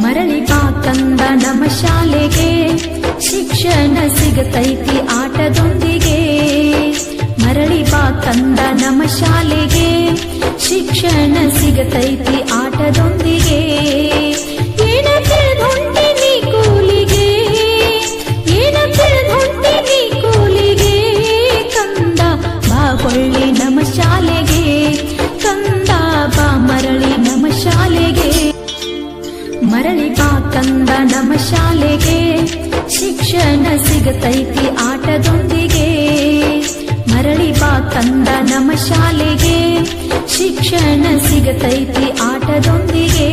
ಮರಳಿ ಬಾ ಕಂದ ನಮ್ಮ ಶಾಲೆಗೆ, ಶಿಕ್ಷಣ ಸಿಗತೈತಿ ಆಟದೊಂದಿಗೆ. ಮರಳಿ ಬಾ ಕಂದ ನಮ್ಮ ಶಾಲೆಗೆ, ಶಿಕ್ಷಣ ಸಿಗತೈತಿ ಆಟದೊಂದಿಗೆ. ಏನ ತಿಳಿದೊಂಟಿ ನೀ ಕೂಲಿಗೆ, ಏನ ತಿಳಿದೊಂಟಿ ನೀ ಕೂಲಿಗೆ. ಕಂದ ಬಾ ಹೊಳ್ಳಿ ನಮ್ಮ ಶಾಲೆಗೆ, ಕಂದ ಬಾ ಮರಳಿ ನಮ್ಮ ಶಾಲೆಗೆ. ಮರಳಿ ಬಾ ಕಂದ ನಮ್ಮ ಶಾಲೆಗೆ, ಶಿಕ್ಷಣ ಸಿಗತೈತಿ ಆಟದೊಂದಿಗೆ. ಮರಳಿ ಬಾ ಕಂದ ನಮ್ಮ ಶಾಲೆಗೆ, ಶಿಕ್ಷಣ ಸಿಗತೈತಿ ಆಟದೊಂದಿಗೆ.